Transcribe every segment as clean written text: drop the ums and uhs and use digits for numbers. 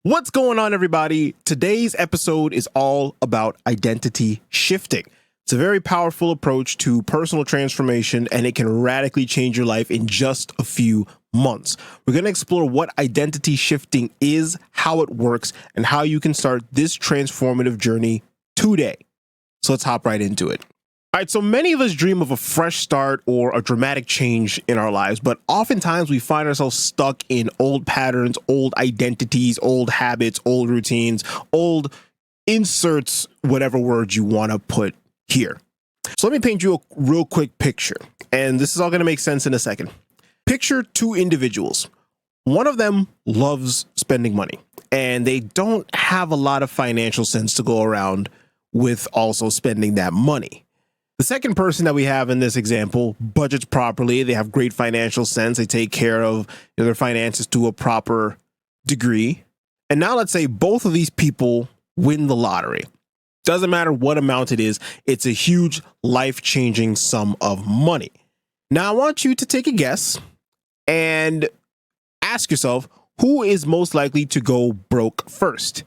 What's going on, everybody? Today's episode is all about identity shifting. It's a very powerful approach to personal transformation, and it can radically change your life in just a few months. We're going to explore what identity shifting is, how it works, and how you can start this transformative journey today. So let's hop right into it. All right, so many of us dream of a fresh start or a dramatic change in our lives, but oftentimes we find ourselves stuck in old patterns, old identities, old habits, old routines, old inserts, whatever words you want to put here. So let me paint you a real quick picture, and this is all going to make sense in a second. Picture two individuals. One of them loves spending money, and they don't have a lot of financial sense to go around with also spending that money. The second person that we have in this example budgets properly. They have great financial sense. They take care of their finances to a proper degree. And now let's say both of these people win the lottery. Doesn't matter what amount it is. It's a huge life-changing sum of money. Now I want you to take a guess and ask yourself, who is most likely to go broke first?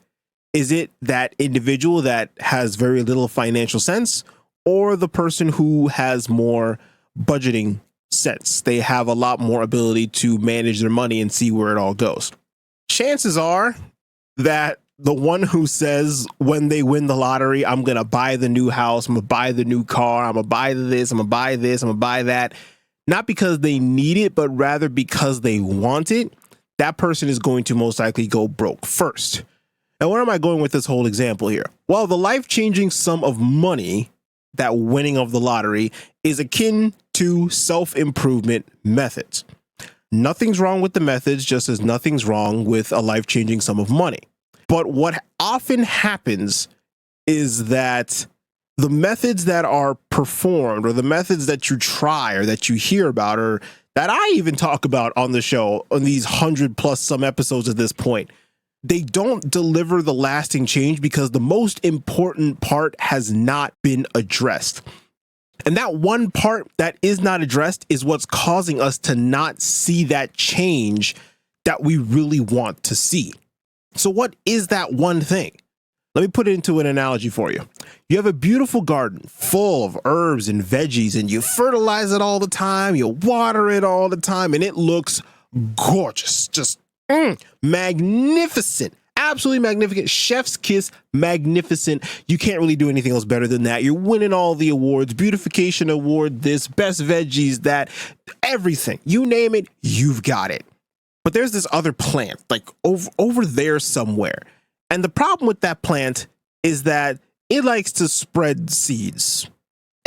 Is it that individual that has very little financial sense, or the person who has more budgeting sense? They have a lot more ability to manage their money and see where it all goes. Chances are that the one who says when they win the lottery, I'm going to buy the new house, I'm going to buy the new car, I'm going to buy this, I'm going to buy this, I'm going to buy that, not because they need it, but rather because they want it, that person is going to most likely go broke first. And where am I going with this whole example here? Well, the life-changing sum of money, that winning of the lottery, is akin to self-improvement methods. Nothing's wrong with the methods, just as nothing's wrong with a life-changing sum of money. But what often happens is that the methods that are performed, or the methods that you try or that you hear about, or that I even talk about on the show on these 100+ some episodes at this point, they don't deliver the lasting change because the most important part has not been addressed. And that one part that is not addressed is what's causing us to not see that change that we really want to see. So what is that one thing? Let me put it into an analogy for you. You have a beautiful garden full of herbs and veggies, and you fertilize it all the time, you water it all the time, and it looks gorgeous, just magnificent, absolutely magnificent, chef's kiss, magnificent. You can't really do anything else better than that. You're winning all the awards, beautification award, this, best veggies, that, everything. You name it, you've got it. But there's this other plant, like over there somewhere. And the problem with that plant is that it likes to spread seeds.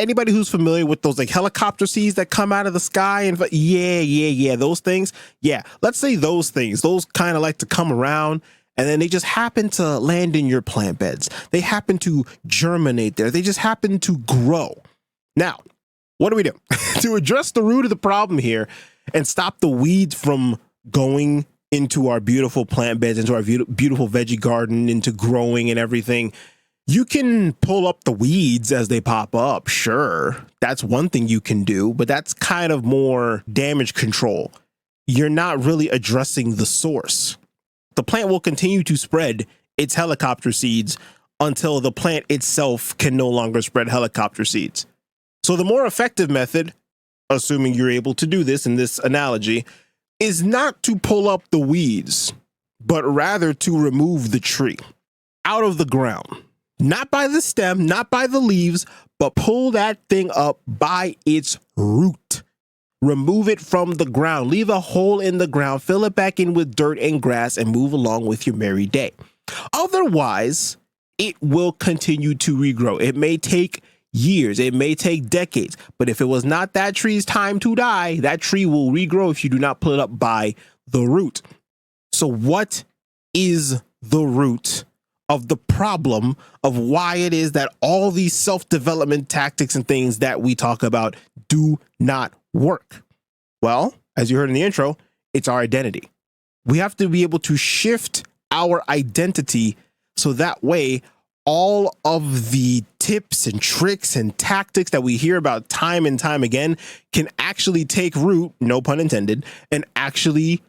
Anybody who's familiar with those like helicopter seeds that come out of the sky and those things. Yeah, let's say those things, those kind of like to come around and then they just happen to land in your plant beds. They happen to germinate there. They just happen to grow. Now, what do? To address the root of the problem here and stop the weeds from going into our beautiful plant beds, into our beautiful veggie garden, into growing and everything, you can pull up the weeds as they pop up. Sure, that's one thing you can do, but that's kind of more damage control. You're not really addressing the source. The plant will continue to spread its helicopter seeds until the plant itself can no longer spread helicopter seeds. So the more effective method, assuming you're able to do this in this analogy, is not to pull up the weeds, but rather to remove the tree out of the ground. Not by the stem, not by the leaves, but pull that thing up by its root. Remove it from the ground. Leave a hole in the ground, fill it back in with dirt and grass, and move along with your merry day. Otherwise, it will continue to regrow. It may take years, it may take decades, but if it was not that tree's time to die, that tree will regrow if you do not pull it up by the root. So what is the root of the problem of why it is that all these self-development tactics and things that we talk about do not work? Well, as you heard in the intro, it's our identity. We have to be able to shift our identity so that way all of the tips and tricks and tactics that we hear about time and time again can actually take root, no pun intended, and actually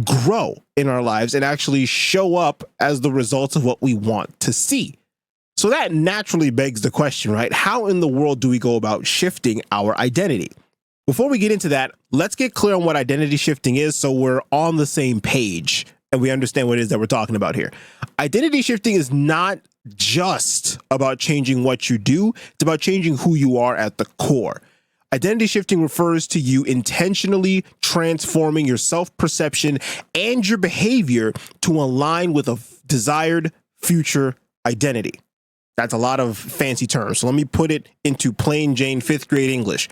grow in our lives and actually show up as the results of what we want to see. So that naturally begs the question, right? How in the world do we go about shifting our identity? Before we get into that, let's get clear on what identity shifting is so we're on the same page and we understand what it is that we're talking about here. Identity shifting is not just about changing what you do, it's about changing who you are at the core. Identity shifting refers to you intentionally transforming your self-perception and your behavior to align with a desired future identity. That's a lot of fancy terms. So let me put it into plain Jane 5th grade English.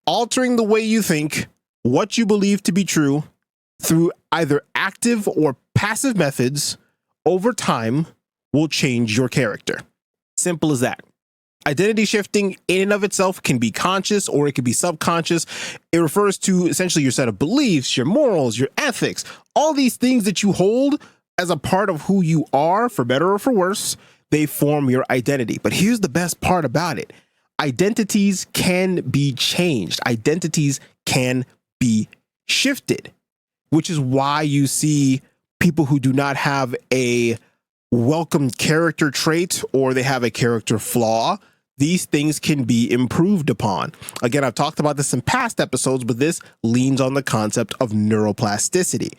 Altering the way you think, what you believe to be true, through either active or passive methods over time will change your character. Simple as that. Identity shifting in and of itself can be conscious or it can be subconscious. It refers to essentially your set of beliefs, your morals, your ethics, all these things that you hold as a part of who you are, for better or for worse. They form your identity. But here's the best part about it. Identities can be changed. Identities can be shifted, which is why you see people who do not have a welcome character trait or they have a character flaw. These things can be improved upon. Again, I've talked about this in past episodes, but this leans on the concept of neuroplasticity,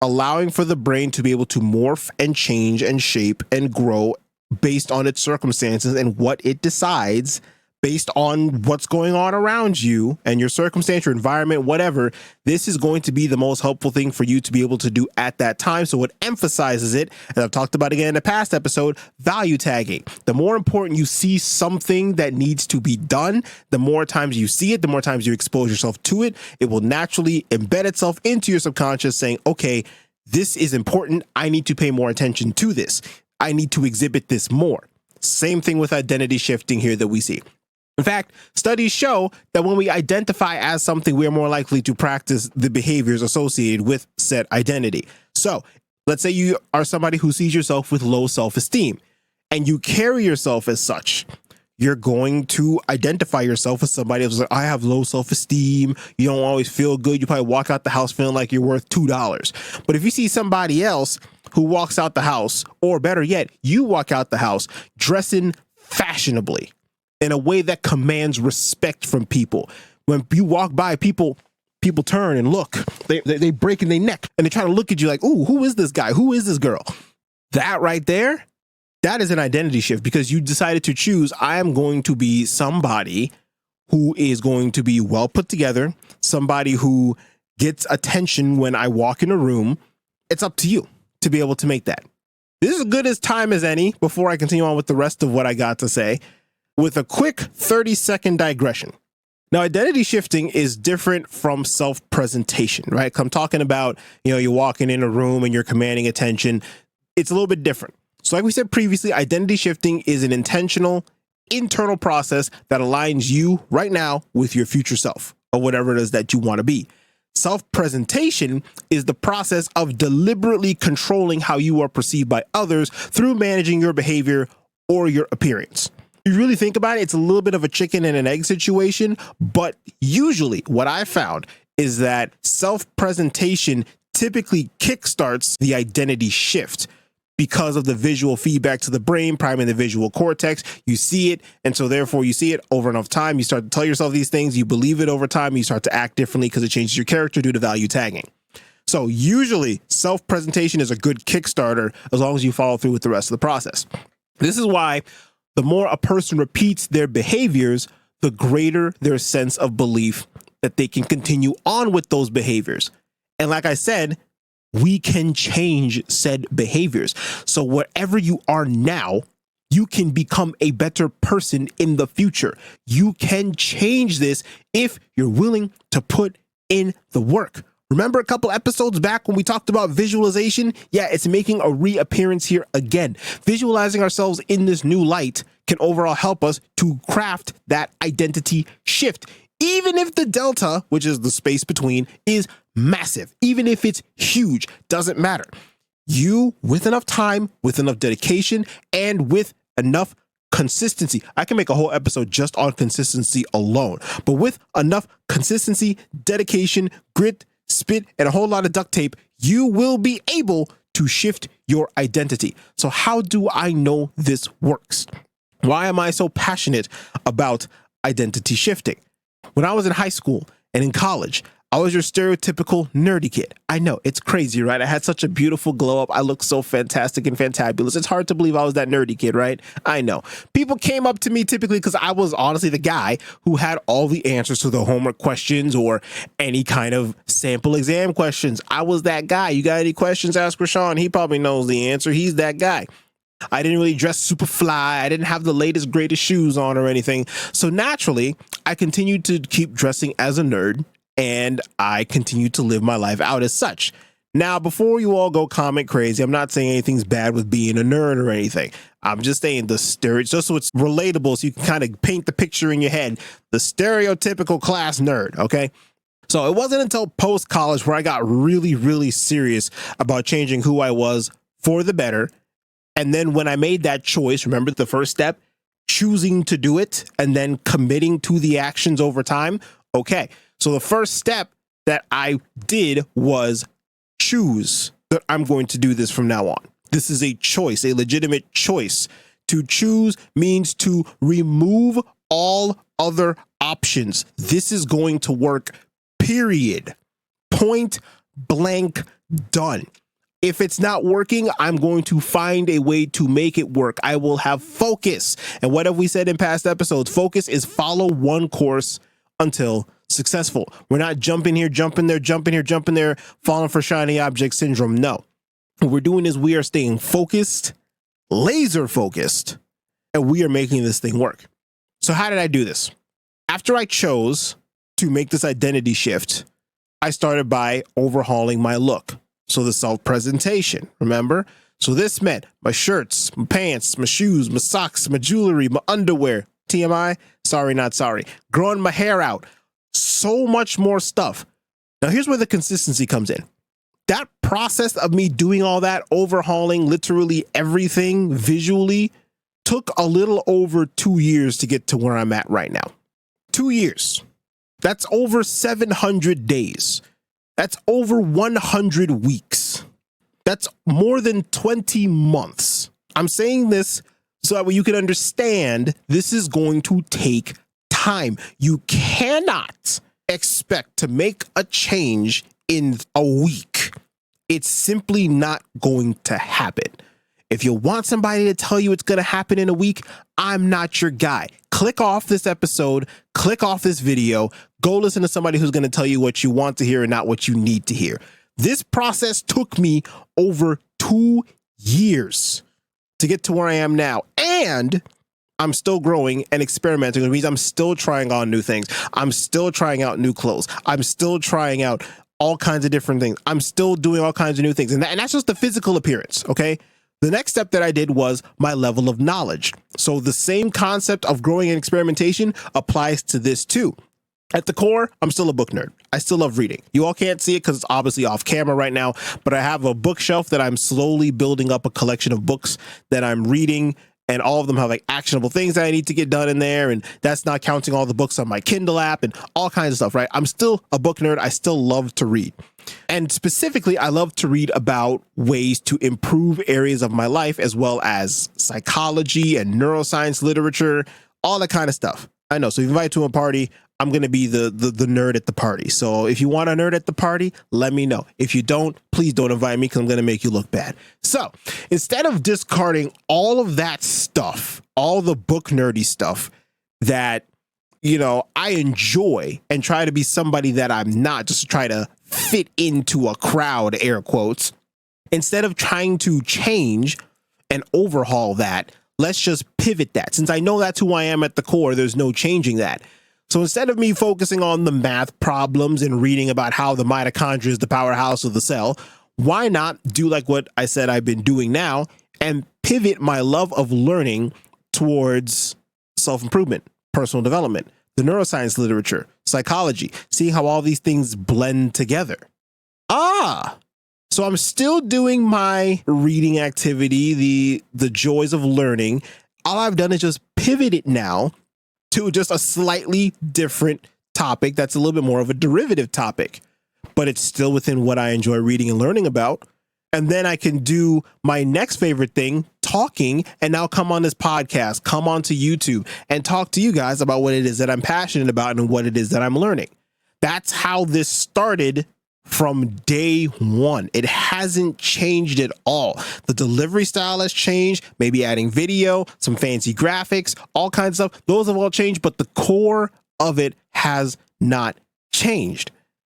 allowing for the brain to be able to morph and change and shape and grow based on its circumstances and what it decides based on what's going on around you and your circumstance, your environment, whatever. This is going to be the most helpful thing for you to be able to do at that time. So it emphasizes it, and I've talked about it again in a past episode, value tagging. The more important you see something that needs to be done, the more times you see it, the more times you expose yourself to it, it will naturally embed itself into your subconscious saying, okay, this is important. I need to pay more attention to this. I need to exhibit this more. Same thing with identity shifting here that we see. In fact, studies show that when we identify as something, we are more likely to practice the behaviors associated with said identity. So let's say you are somebody who sees yourself with low self-esteem and you carry yourself as such. You're going to identify yourself as somebody who's like, I have low self-esteem. You don't always feel good. You probably walk out the house feeling like you're worth $2. But if you see somebody else who walks out the house, or better yet, you walk out the house dressing fashionably, in a way that commands respect from people. When you walk by, people turn and look. They break in their neck and they try to look at you like, ooh, who is this guy? Who is this girl? That right there, that is an identity shift because you decided to choose, I am going to be somebody who is going to be well put together, somebody who gets attention when I walk in a room. It's up to you to be able to make that. This is as good as time as any before I continue on with the rest of what I got to say, with a quick 30-second digression. Now, identity shifting is different from self-presentation, right? I'm talking about, you're walking in a room and you're commanding attention. It's a little bit different. So like we said previously, identity shifting is an intentional internal process that aligns you right now with your future self or whatever it is that you want to be. Self-presentation is the process of deliberately controlling how you are perceived by others through managing your behavior or your appearance. You really think about it, it's a little bit of a chicken and an egg situation, but usually what I found is that self-presentation typically kickstarts the identity shift because of the visual feedback to the brain, priming the visual cortex. You see it, and so therefore you see it over enough time, you start to tell yourself these things, you believe it over time, you start to act differently because it changes your character due to value tagging. So usually self-presentation is a good Kickstarter as long as you follow through with the rest of the process. This is why the more a person repeats their behaviors, the greater their sense of belief that they can continue on with those behaviors. And like I said, we can change said behaviors. So wherever you are now, you can become a better person in the future. You can change this if you're willing to put in the work. Remember a couple episodes back when we talked about visualization? Yeah, it's making a reappearance here again. Visualizing ourselves in this new light can overall help us to craft that identity shift. Even if the delta, which is the space between, is massive, even if it's huge, doesn't matter. You, with enough time, with enough dedication, and with enough consistency, I can make a whole episode just on consistency alone, but with enough consistency, dedication, grit, spit, and a whole lot of duct tape, you will be able to shift your identity. So how do I know this works? Why am I so passionate about identity shifting? When I was in high school and in college, I was your stereotypical nerdy kid. I know, it's crazy, right? I had such a beautiful glow up. I looked so fantastic and fantabulous. It's hard to believe I was that nerdy kid, right? I know. People came up to me typically because I was honestly the guy who had all the answers to the homework questions or any kind of sample exam questions. I was that guy. You got any questions? Ask Rashawn. He probably knows the answer. He's that guy. I didn't really dress super fly. I didn't have the latest, greatest shoes on or anything. So naturally, I continued to keep dressing as a nerd, and I continue to live my life out as such. Now, before you all go comment crazy, I'm not saying anything's bad with being a nerd or anything. I'm just saying the just so it's relatable, so you can kind of paint the picture in your head, the stereotypical class nerd, okay? So it wasn't until post-college where I got really, really serious about changing who I was for the better. And then when I made that choice, remember the first step, choosing to do it and then committing to the actions over time. Okay. So the first step that I did was choose that I'm going to do this from now on. This is a choice, a legitimate choice. To choose means to remove all other options. This is going to work, period. Point blank, done. If it's not working, I'm going to find a way to make it work. I will have focus. And what have we said in past episodes? Focus is follow one course until successful. We're not jumping here, jumping there, jumping here, jumping there, falling for shiny object syndrome. No. What we're doing is we are staying focused, laser focused, and we are making this thing work. So how did I do this? After I chose to make this identity shift, I started by overhauling my look. So the self-presentation, remember? So this meant my shirts, my pants, my shoes, my socks, my jewelry, my underwear, TMI, sorry, not sorry, growing my hair out, so much more stuff. Now here's where the consistency comes in. That process of me doing all that, overhauling literally everything visually, took a little over 2 years to get to where I'm at right now. 2 years. That's over 700 days. That's over 100 weeks. That's more than 20 months. I'm saying this so that way you can understand this is going to take time. You cannot expect to make a change in a week. It's simply not going to happen. If you want somebody to tell you it's going to happen in a week, I'm not your guy. Click off this episode, click off this video, go listen to somebody who's going to tell you what you want to hear and not what you need to hear. This process took me over 2 years to get to where I am now. And I'm still growing and experimenting, which means I'm still trying on new things. I'm still trying out new clothes. I'm still trying out all kinds of different things. I'm still doing all kinds of new things. And that's just the physical appearance, okay? The next step that I did was my level of knowledge. So the same concept of growing and experimentation applies to this too. At the core, I'm still a book nerd. I still love reading. You all can't see it because it's obviously off camera right now, but I have a bookshelf that I'm slowly building up a collection of books that I'm reading, and all of them have like actionable things that I need to get done in there. And that's not counting all the books on my Kindle app and all kinds of stuff, right? I'm still a book nerd. I still love to read. And specifically, I love to read about ways to improve areas of my life, as well as psychology and neuroscience literature, all that kind of stuff. I know. So if you invite to a party, I'm going to be the nerd at the party. So if you want a nerd at the party, let me know. If you don't, please don't invite me because I'm going to make you look bad. So instead of discarding all of that stuff, all the book nerdy stuff that, you know, I enjoy and try to be somebody that I'm not, just to try to fit into a crowd, air quotes, instead of trying to change and overhaul that, let's just pivot that. Since I know that's who I am at the core, there's no changing that. So instead of me focusing on the math problems and reading about how the mitochondria is the powerhouse of the cell, why not do like what I said I've been doing now and pivot my love of learning towards self-improvement, personal development, the neuroscience literature, psychology, seeing how all these things blend together. So I'm still doing my reading activity, the joys of learning. All I've done is just pivot it now to just a slightly different topic that's a little bit more of a derivative topic. but it's still within what I enjoy reading and learning about. And then I can do my next favorite thing, talking, and now come on this podcast, come onto YouTube and talk to you guys about what it is that I'm passionate about and what it is that I'm learning. That's how this started from day one. It hasn't changed at all. The delivery style has changed, maybe adding video, some fancy graphics, all kinds of stuff. Those have all changed, but the core of it has not changed.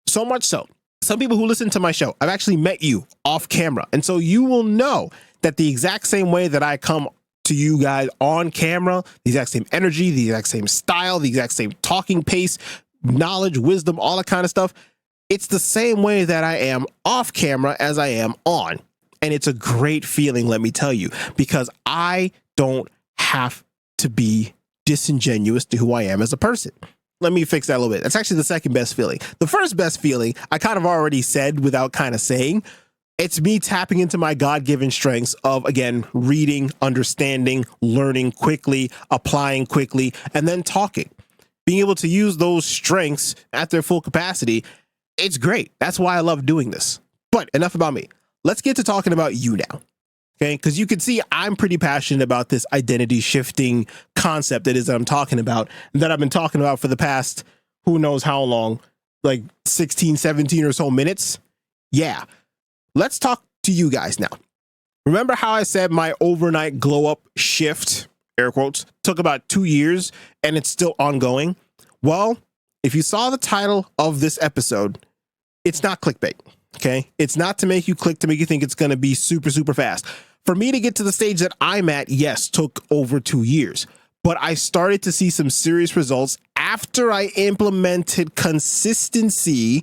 So much so, some people who listen to my show, I've actually met you off camera. And so you will know that the exact same way that I come to you guys on camera, the exact same energy, the exact same style, the exact same talking pace, knowledge, wisdom, all that kind of stuff, it's the same way that I am off camera as I am on. And it's a great feeling, let me tell you, because I don't have to be disingenuous to who I am as a person. Let me fix that a little bit. That's actually the second best feeling. The first best feeling, I kind of already said without kind of saying, it's me tapping into my God-given strengths of, again, reading, understanding, learning quickly, applying quickly, and then talking. Being able to use those strengths at their full capacity, it's great. That's why I love doing this. But enough about me. Let's get to talking about you now. Okay, because you can see I'm pretty passionate about this identity shifting concept that I'm talking about, that I've been talking about for the past, who knows how long, like 16, 17 or so minutes. Yeah. Let's talk to you guys now. Remember how I said my overnight glow up shift, air quotes, took about 2 years and it's still ongoing? Well, if you saw the title of this episode, it's not clickbait. Okay. It's not to make you click, to make you think it's going to be super, super fast. For me to get to the stage that I'm at, yes, took over 2 years, but I started to see some serious results after I implemented consistency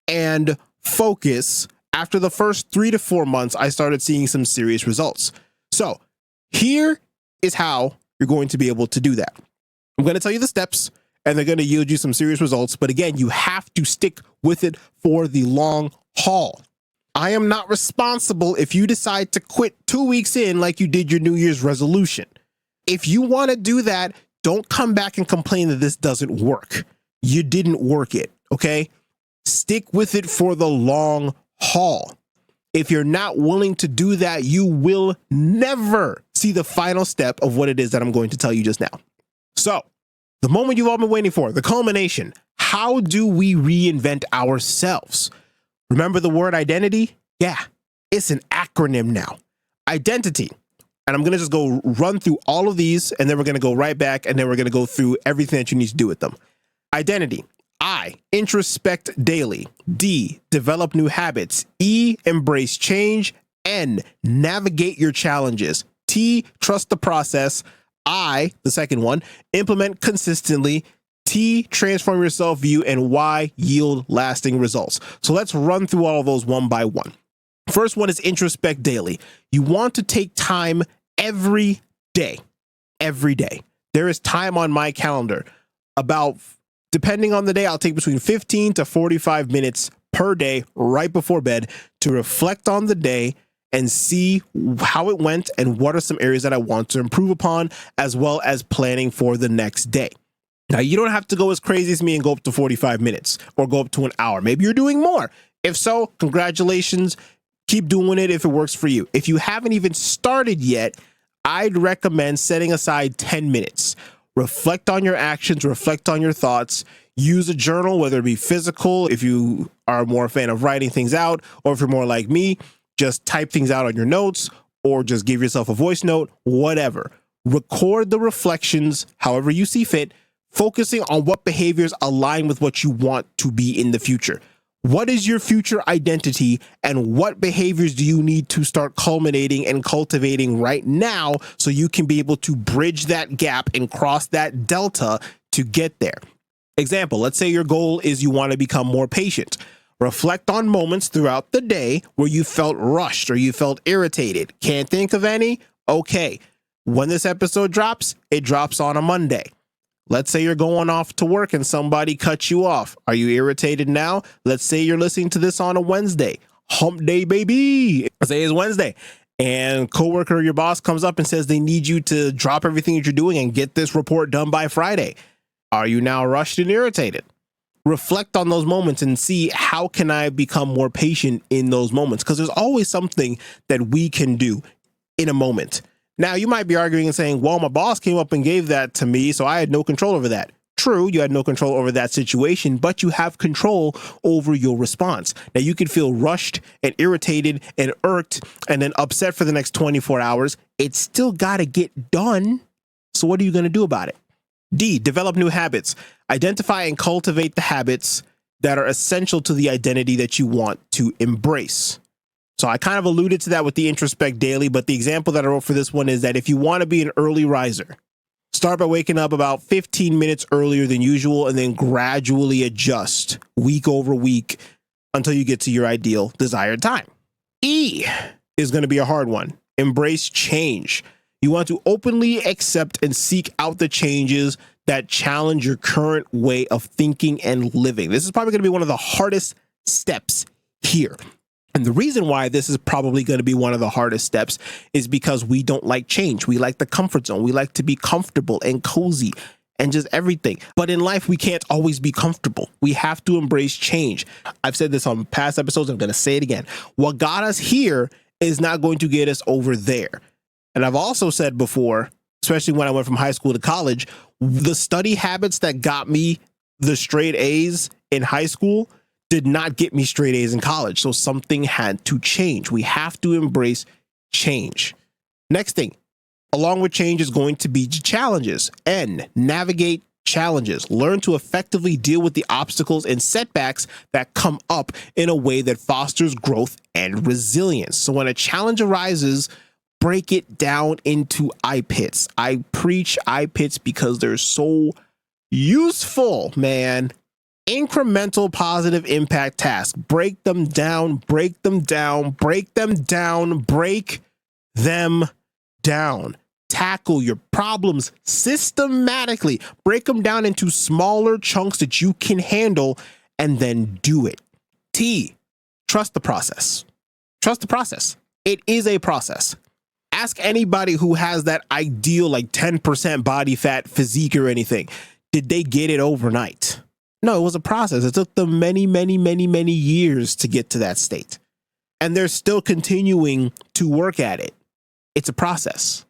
and focus. After the first 3 to 4 months, I started seeing some serious results. So here is how you're going to be able to do that. I'm going to tell you the steps, and they're going to yield you some serious results. But again, you have to stick with it for the long haul. I am not responsible if you decide to quit 2 weeks in like you did your New Year's resolution. If you want to do that, don't come back and complain that this doesn't work. You didn't work it, okay? Stick with it for the long haul. If you're not willing to do that, you will never see the final step of what it is that I'm going to tell you just now. So, the moment you've all been waiting for, the culmination. How do we reinvent ourselves? Remember the word identity? Yeah, it's an acronym now. Identity. And I'm going to just go run through all of these, and then we're going to go right back, and then we're going to go through everything that you need to do with them. Identity. I, introspect daily. D, develop new habits. E, embrace change. N, navigate your challenges. T, trust the process. I, the second one, implement consistently. T, transform yourself view. And Y, yield lasting results. So let's run through all of those one by one. First one is introspect daily. You want to take time every day. Every day. There is time on my calendar about, depending on the day, I'll take between 15 to 45 minutes per day right before bed to reflect on the day and see how it went and what are some areas that I want to improve upon, as well as planning for the next day. Now, you don't have to go as crazy as me and go up to 45 minutes or go up to an hour. Maybe you're doing more. If so, congratulations. Keep doing it if it works for you. If you haven't even started yet, I'd recommend setting aside 10 minutes. Reflect on your actions, reflect on your thoughts, use a journal, whether it be physical, if you are more a fan of writing things out, or if you're more like me, just type things out on your notes, or just give yourself a voice note, whatever. Record the reflections however you see fit, focusing on what behaviors align with what you want to be in the future. What is your future identity, and what behaviors do you need to start culminating and cultivating right now so you can be able to bridge that gap and cross that delta to get there? Example, let's say your goal is you want to become more patient. Reflect on moments throughout the day where you felt rushed or you felt irritated. Can't think of any? Okay. When this episode drops, it drops on a Monday. Let's say you're going off to work and somebody cuts you off. Are you irritated now? Let's say you're listening to this on a Wednesday. Hump day, baby. Let's say it's Wednesday. And coworker or your boss comes up and says they need you to drop everything that you're doing and get this report done by Friday. Are you now rushed and irritated? reflect on those moments and see how can I become more patient in those moments, because there's always something that we can do in a moment. Now, you might be arguing and saying, well, my boss came up and gave that to me, so I had no control over that. True, you had no control over that situation, but you have control over your response. Now, you could feel rushed and irritated and irked and then upset for the next 24 hours. It's still got to get done. So what are you going to do about it? D, develop new habits. Identify and cultivate the habits that are essential to the identity that you want to embrace. So I kind of alluded to that with the introspect daily, but the example that I wrote for this one is that if you want to be an early riser, start by waking up about 15 minutes earlier than usual and then gradually adjust week over week until you get to your ideal desired time. E is going to be a hard one. Embrace change. You want to openly accept and seek out the changes that challenge your current way of thinking and living. This is probably going to be one of the hardest steps here. And the reason why this is probably going to be one of the hardest steps is because we don't like change. We like the comfort zone. We like to be comfortable and cozy and just everything. But in life, we can't always be comfortable. We have to embrace change. I've said this on past episodes. I'm going to say it again. What got us here is not going to get us over there. And I've also said before, especially when I went from high school to college, the study habits that got me the straight A's in high school did not get me straight A's in college. So something had to change. We have to embrace change. Next thing, along with change is going to be challenges. N, navigate challenges. Learn to effectively deal with the obstacles and setbacks that come up in a way that fosters growth and resilience. So when a challenge arises, break it down into I-pits. I preach I-pits because they're so useful, man. Incremental positive impact tasks. Break them down, break them down, break them down, break them down. Tackle your problems systematically. Break them down into smaller chunks that you can handle and then do it. T, trust the process. Trust the process. It is a process. Ask anybody who has that ideal like 10% body fat physique or anything. Did they get it overnight? No, it was a process. It took them many, many, many, many years to get to that state. And they're still continuing to work at it. It's a process.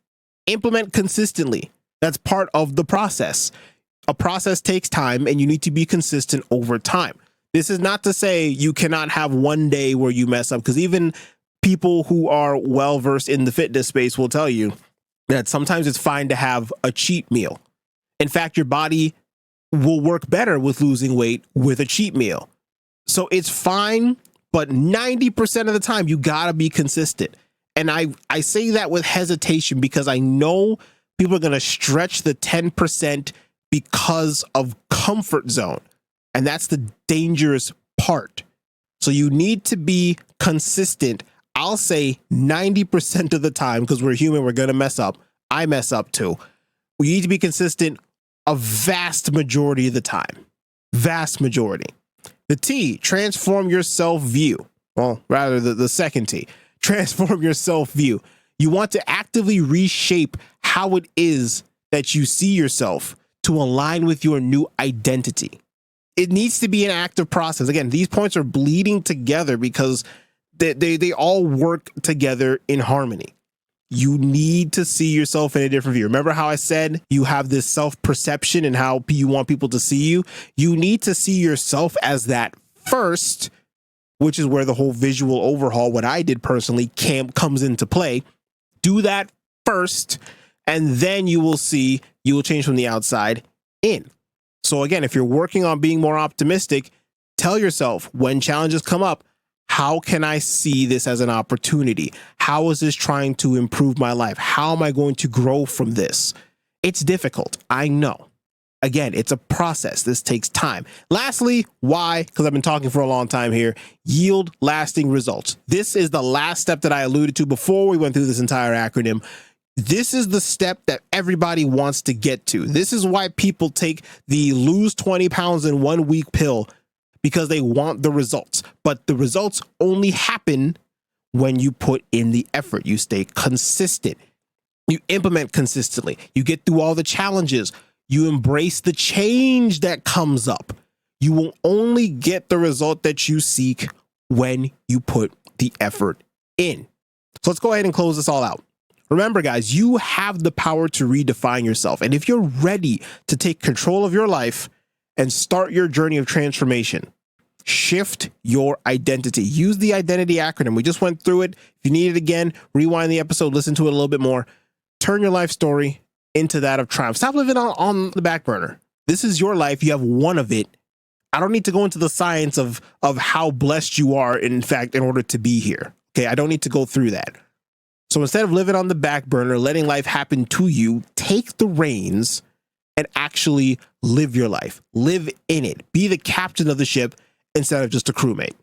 Implement consistently. That's part of the process. A process takes time and you need to be consistent over time. This is not to say you cannot have one day where you mess up, because even people who are well-versed in the fitness space will tell you that sometimes it's fine to have a cheat meal. In fact, your body will work better with losing weight with a cheat meal. So it's fine, but 90% of the time you gotta be consistent. And I say that with hesitation because I know people are gonna stretch the 10% because of comfort zone. And that's the dangerous part. So you need to be consistent. I'll say 90% of the time, because we're human, we're gonna mess up. I mess up too. We need to be consistent a vast majority of the time. Vast majority. The T, transform your self-view. Well, rather the second T, transform your self-view. You want to actively reshape how it is that you see yourself to align with your new identity. It needs to be an active process. Again, these points are bleeding together because they all work together in harmony. You need to see yourself in a different view. Remember how I said you have this self-perception and how you want people to see you? You need to see yourself as that first, which is where the whole visual overhaul, what I did personally, comes into play. Do that first, and then you will change from the outside in. So again, if you're working on being more optimistic, tell yourself when challenges come up, how can I see this as an opportunity? How is this trying to improve my life? How am I going to grow from this? It's difficult. I know. Again, it's a process. This takes time. Lastly, why? Because I've been talking for a long time here. Yield lasting results. This is the last step that I alluded to before we went through this entire acronym. This is the step that everybody wants to get to. This is why people take the lose 20 pounds in 1 week pill, because they want the results. But the results only happen when you put in the effort. You stay consistent. You implement consistently. You get through all the challenges. You embrace the change that comes up. You will only get the result that you seek when you put the effort in. So let's go ahead and close this all out. Remember, guys, you have the power to redefine yourself. And if you're ready to take control of your life and start your journey of transformation, shift your identity. Use the identity acronym. We just went through it. If you need it again, rewind the episode, listen to it a little bit more. Turn your life story into that of triumph. Stop living on the back burner. This is your life. You have one of it. I don't need to go into the science of how blessed you are, in fact, in order to be here. Okay, I don't need to go through that. So instead of living on the back burner, letting life happen to you, take the reins and actually live your life. Live in it. Be the captain of the ship instead of just a crewmate.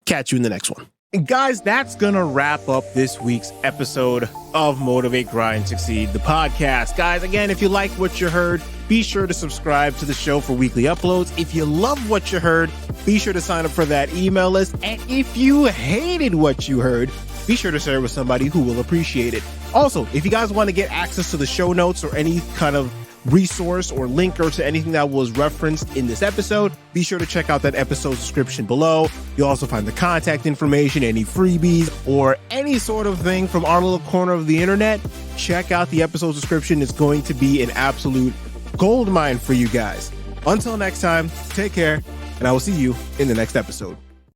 Catch you in the next one. And guys, that's going to wrap up this week's episode of Motivate, Grind, Succeed, the podcast. Guys, again, if you like what you heard, be sure to subscribe to the show for weekly uploads. If you love what you heard, be sure to sign up for that email list. And if you hated what you heard, be sure to share it with somebody who will appreciate it. Also, if you guys want to get access to the show notes or any kind of resource or link or to anything that was referenced in this episode, be sure to check out that episode description below. You'll also find the contact information, any freebies, or any sort of thing from our little corner of the internet. Check out the episode description. It's going to be an absolute gold mine for you guys. Until next time, take care, and I will see you in the next episode.